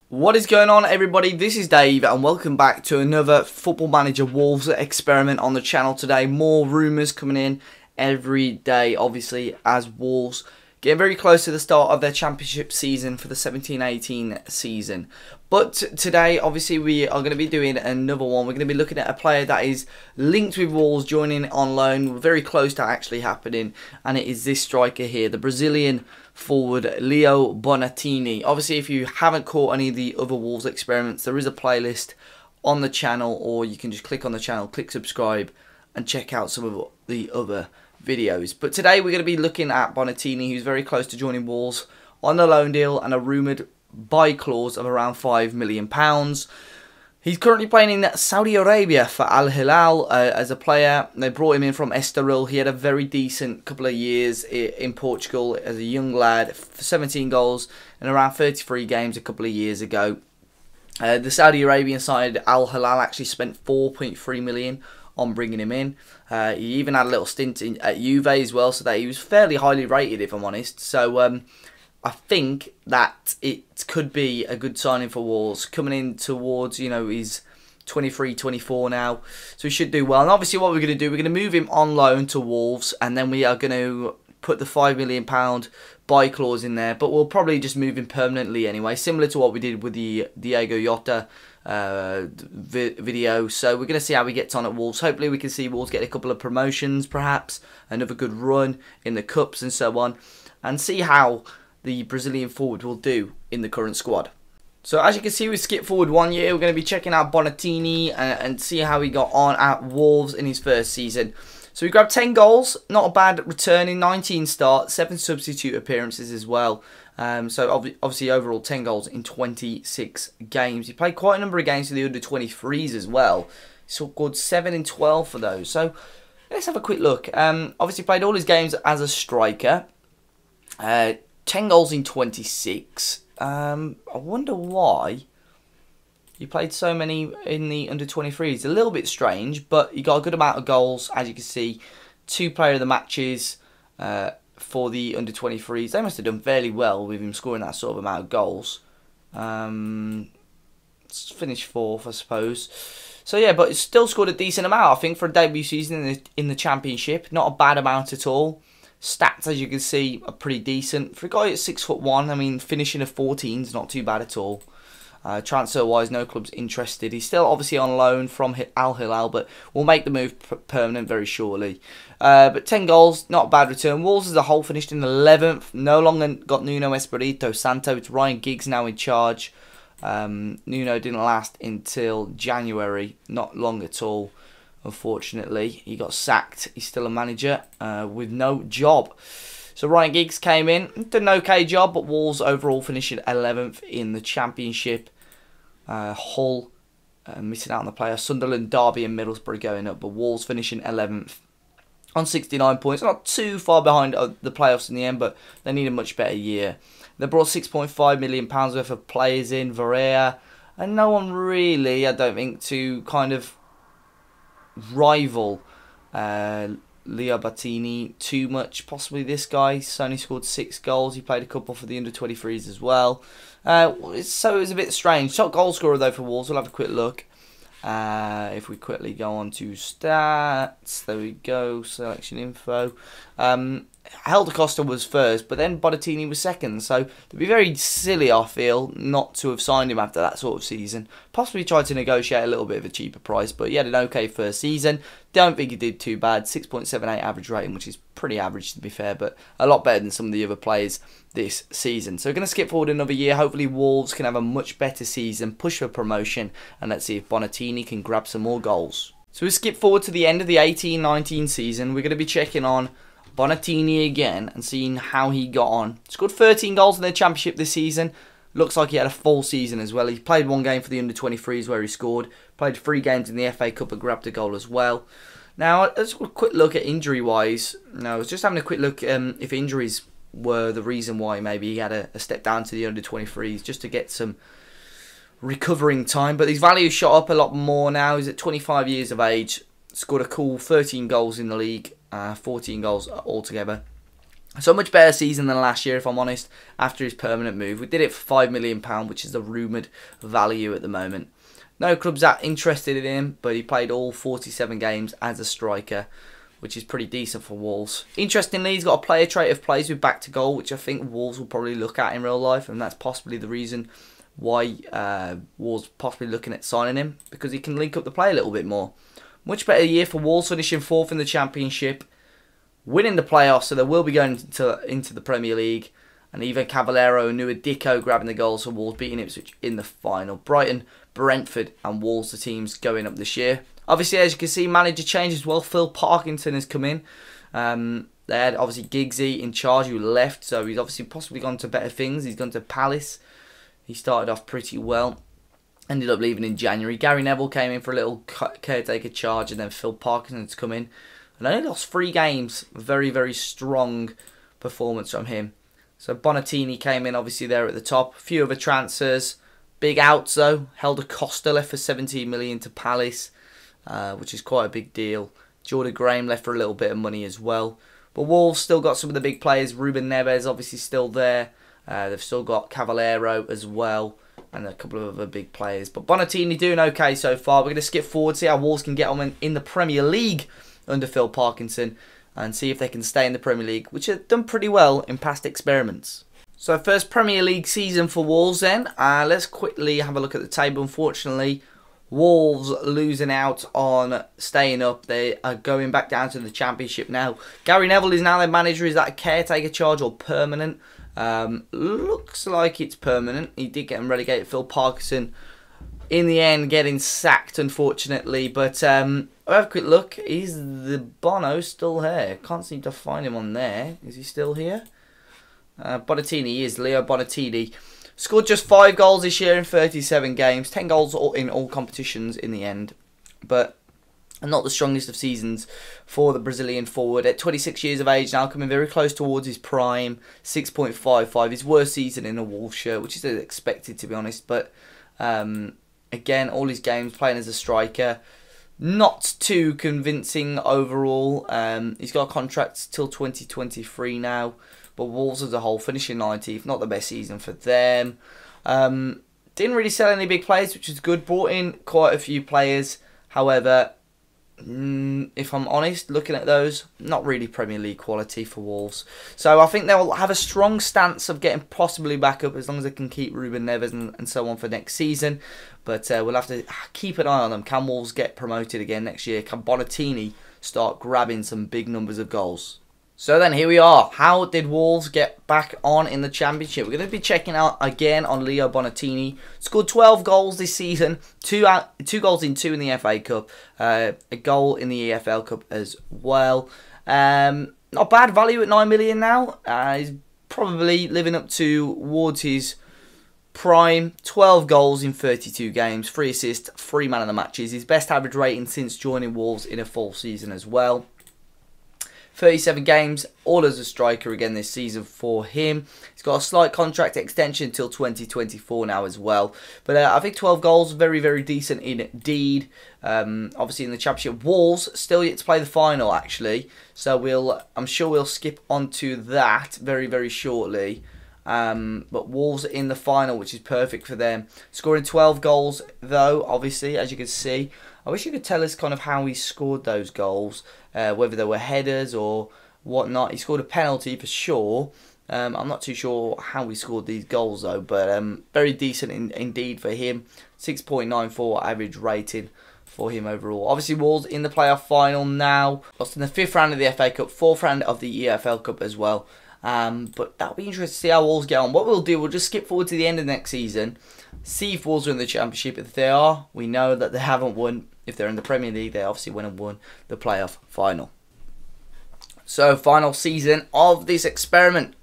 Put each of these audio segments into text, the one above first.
What is going on, everybody? This is Dave and welcome back to another Football Manager Wolves experiment on the channel today. More rumours coming in every day, obviously, as Wolves get very close to the start of their championship season for the 17-18 season. But today, obviously, we are going to be doing another one. We're going to be looking at a player that is linked with Wolves joining on loan. We're very close to actually happening, and it is this striker here, the Brazilian forward Leo Bonatini. Obviously, if you haven't caught any of the other Wolves experiments, there is a playlist on the channel, or you can just click on the channel, click subscribe, and check out some of the other videos. But today we're going to be looking at Bonatini, who's very close to joining Wolves on the loan deal and a rumoured buy clause of around £5 million. He's currently playing in Saudi Arabia for Al Hilal as a player. They brought him in from Estoril. He had a very decent couple of years in Portugal as a young lad, 17 goals in around 33 games a couple of years ago. The Saudi Arabian side, Al Hilal, actually spent £4.3 million on bringing him in. He even had a little stint at Juve as well, so that he was fairly highly rated, if I'm honest. So I think that it could be a good signing for Wolves coming in towards, you know, he's 23, 24 now, so he should do well. And obviously what we're going to do, we're going to move him on loan to Wolves, and then we are going to put the £5 million buy clause in there, but we'll probably just move him permanently anyway, similar to what we did with the Diego Jota video. So we're going to see how he gets on at Wolves. Hopefully we can see Wolves get a couple of promotions, perhaps another good run in the cups and so on, and see how the Brazilian forward will do in the current squad. So as you can see, we skip forward 1 year. We're going to be checking out Bonatini and see how he got on at Wolves in his first season. So he grabbed 10 goals, not a bad return in 19 starts, 7 substitute appearances as well. So obviously overall 10 goals in 26 games. He played quite a number of games for the under-23s as well. He scored 7 in 12 for those. So let's have a quick look. Obviously played all his games as a striker. 10 goals in 26. I wonder why he played so many in the under-23s. A little bit strange, but he got a good amount of goals, as you can see. 2 player of the matches for the under-23s. They must have done fairly well with him scoring that sort of amount of goals. Finished 4th, I suppose. So yeah, but still scored a decent amount, I think, for a debut season in the Championship. Not a bad amount at all. Stats, as you can see, are pretty decent. For a guy at 6'1", I mean, finishing a 14 is not too bad at all. Transfer-wise, no club's interested. He's still obviously on loan from Al Hilal, but will make the move permanent very shortly. But 10 goals, not a bad return. Wolves as a whole finished in 11th. No longer got Nuno Espirito Santo. It's Ryan Giggs now in charge. Nuno didn't last until January. Not long at all. Unfortunately, he got sacked. He's still a manager with no job. So Ryan Giggs came in, did an okay job, but Wolves overall finishing 11th in the Championship. Hull missing out on the playoffs. Sunderland, Derby and Middlesbrough going up, but Wolves finishing 11th on 69 points. Not too far behind the playoffs in the end, but they need a much better year. They brought £6.5 million worth of players in, Varea, and no one really, I don't think, to kind of rival Leo Bonatini too much. Possibly this guy. He's only scored 6 goals. He played a couple for the under-23s as well. So it was a bit strange. Top goal scorer though for Wolves. We'll have a quick look. If we quickly go on to stats, there we go. Selection info. Helder Costa was first, but then Bonatini was second. So it'd be very silly, I feel, not to have signed him after that sort of season. Possibly tried to negotiate a little bit of a cheaper price, but he had an okay first season. Don't think he did too bad. 6.78 average rating, which is pretty average to be fair, but a lot better than some of the other players this season. So we're going to skip forward another year. Hopefully Wolves can have a much better season, push for promotion, and let's see if Bonatini can grab some more goals. So we skip forward to the end of the 18-19 season. We're going to be checking on Bonatini again and seeing how he got on. Scored 13 goals in the Championship this season. Looks like he had a full season as well. He played 1 game for the under-23s where he scored. Played 3 games in the FA Cup and grabbed a goal as well. Now, let's have a quick look at injury-wise. No, I was just having a quick look if injuries were the reason why maybe he had a step down to the under-23s, just to get some recovering time. But his value shot up a lot more now. He's at 25 years of age. Scored a cool 13 goals in the league. 14 goals altogether. So much better season than last year, if I'm honest, after his permanent move. We did it for £5 million, which is the rumoured value at the moment. No clubs that interested in him, but he played all 47 games as a striker, which is pretty decent for Wolves. Interestingly, he's got a player trait of plays with back to goal, which I think Wolves will probably look at in real life, and that's possibly the reason why Wolves possibly looking at signing him, because he can link up the play a little bit more. Much better year for Wolves, finishing 4th in the Championship, winning the playoffs, so they will be going into the Premier League. And even Cavallero and Nuadico grabbing the goals for Wolves, beating Ipswich in the final. Brighton, Brentford and Wolves, the teams going up this year. Obviously, as you can see, manager change as well. Phil Parkinson has come in. They had obviously Giggsy in charge who left, so he's obviously possibly gone to better things. He's gone to Palace. He started off pretty well. Ended up leaving in January. Gary Neville came in for a little caretaker charge, and then Phil Parkinson's come in. And only lost 3 games. Very, very strong performance from him. So Bonatini came in, obviously, there at the top. A few other transfers. Big outs, though. Helder Costa left for 17 million to Palace, which is quite a big deal. Jordan Graham left for a little bit of money as well. But Wolves still got some of the big players. Ruben Neves, obviously, still there. They've still got Cavallero as well, and a couple of other big players. But Bonatini doing okay so far. We're going to skip forward, see how Wolves can get on in the Premier League under Phil Parkinson, and see if they can stay in the Premier League, which have done pretty well in past experiments. So first Premier League season for Wolves then. Let's quickly have a look at the table. Unfortunately, Wolves losing out on staying up. They are going back down to the Championship now. Gary Neville is now their manager. Is that a caretaker charge or permanent? Looks like it's permanent. He did get him relegated. Phil Parkinson, in the end, getting sacked, unfortunately. But I'll have a quick look. Is the Bono still here? Can't seem to find him on there. Is he still here? Bonatini is Leo Bonatini. Scored just 5 goals this year in 37 games. 10 goals in all competitions in the end. But not the strongest of seasons for the Brazilian forward. At 26 years of age now, coming very close towards his prime. 6.55. His worst season in a Wolves shirt, which is expected, to be honest. But again, all his games playing as a striker. Not too convincing overall. He's got a contract till 2023 now. But Wolves as a whole finishing 90th. Not the best season for them. Didn't really sell any big players, which is good. Brought in quite a few players. However, if I'm honest, looking at those, not really Premier League quality for Wolves. So I think they'll have a strong stance of getting possibly back up as long as they can keep Ruben Neves and so on for next season. But we'll have to keep an eye on them. Can Wolves get promoted again next year? Can Bonatini start grabbing some big numbers of goals? So then here we are. How did Wolves get back on in the Championship? We're going to be checking out again on Leo Bonatini. Scored 12 goals this season. 2 goals in 2 in the FA Cup. A goal in the EFL Cup as well. Not bad value at 9 million now. He's probably living up towards his prime. 12 goals in 32 games. 3 assists, 3 man of the matches. His best average rating since joining Wolves in a full season as well. 37 games, all as a striker again this season for him. He's got a slight contract extension until 2024 now as well. But I think 12 goals, very, very decent indeed. Obviously in the Championship, Wolves still yet to play the final actually. So I'm sure we'll skip on to that very, very shortly. But Wolves in the final, which is perfect for them. Scoring 12 goals though, obviously, as you can see. I wish you could tell us kind of how he scored those goals, whether they were headers or whatnot. He scored a penalty for sure. I'm not too sure how he scored these goals though, but very decent indeed for him. 6.94 average rating for him overall. Obviously, Wolves in the playoff final now. Lost in the 5th round of the FA Cup, 4th round of the EFL Cup as well. But that'll be interesting to see how Wolves get on. What we'll do, we'll just skip forward to the end of next season, see if Wolves are in the Championship. If they are, we know that they haven't won. If they're in the Premier League, they obviously went and won the playoff final. So, final season of this experiment.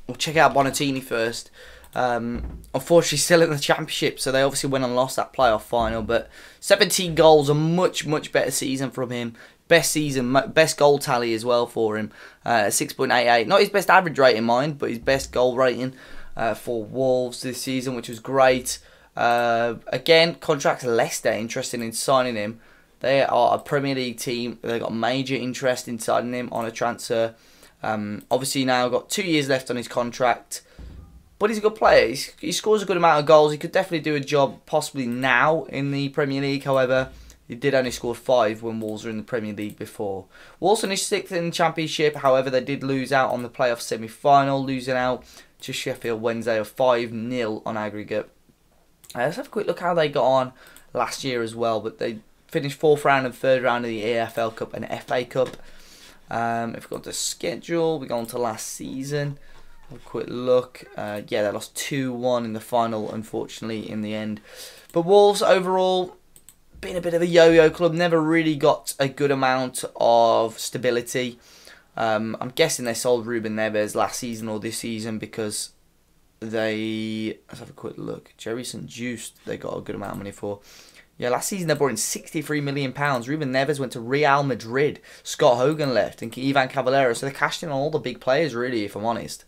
We'll check out Bonatini first. Unfortunately, still in the Championship, so they obviously went and lost that playoff final. But 17 goals, a much, much better season from him. Best season, best goal tally as well for him. 6.88. Not his best average rating, mind, but his best goal rating for Wolves this season, which was great. Again, contracts Leicester interested in signing him. They are a Premier League team. They've got major interest in signing him on a transfer. Obviously now got 2 years left on his contract. But he's a good player. He scores a good amount of goals. He could definitely do a job possibly now in the Premier League. However, he did only score 5 when Wolves were in the Premier League before. Wolves finished 6th in the Championship. However, they did lose out on the playoff semi-final, losing out to Sheffield Wednesday of 5-0 on aggregate. Let's have a quick look how they got on last year as well. But they finished 4th round and 3rd round of the EFL Cup and FA Cup. If we go to schedule, we go on to last season. A quick look. Yeah, they lost 2-1 in the final, unfortunately, in the end. But Wolves, overall, been a bit of a yo-yo club. Never really got a good amount of stability. I'm guessing they sold Ruben Neves last season or this season because they... Let's have a quick look. Jerry St. Just, they got a good amount of money for. Yeah, last season they brought in £63 million. Ruben Neves went to Real Madrid. Scott Hogan left and Ivan Cavallero. So they cashed in on all the big players, really, if I'm honest.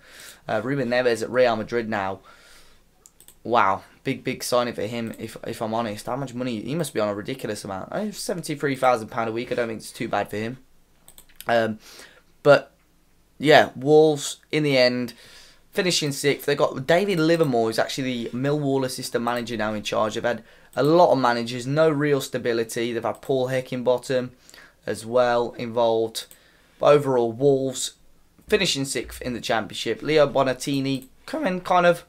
Ruben Neves at Real Madrid now. Wow, big signing for him, if I'm honest. How much money? He must be on a ridiculous amount. £73,000 a week. I don't think it's too bad for him. But, yeah, Wolves, in the end, finishing 6th. They got David Livermore, who's actually the Millwall assistant manager now in charge. They've had a lot of managers, no real stability. They've had Paul Heckingbottom as well involved. But overall, Wolves finishing 6th in the Championship. Leo Bonatini coming kind of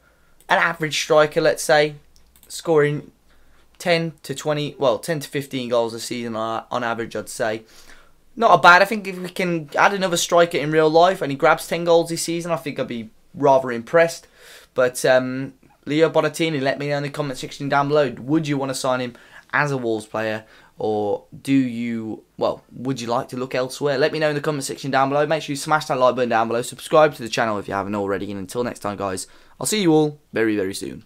an average striker, let's say, scoring 10 to 15 goals a season on average, I'd say. Not a bad. I think if we can add another striker in real life and he grabs 10 goals this season, I think I'd be rather impressed. But Leo Bonatini, let me know in the comment section down below. Would you want to sign him as a Wolves player? Or would you like to look elsewhere? Let me know in the comment section down below. Make sure you smash that like button down below. Subscribe to the channel if you haven't already. And until next time, guys, I'll see you all very, very soon.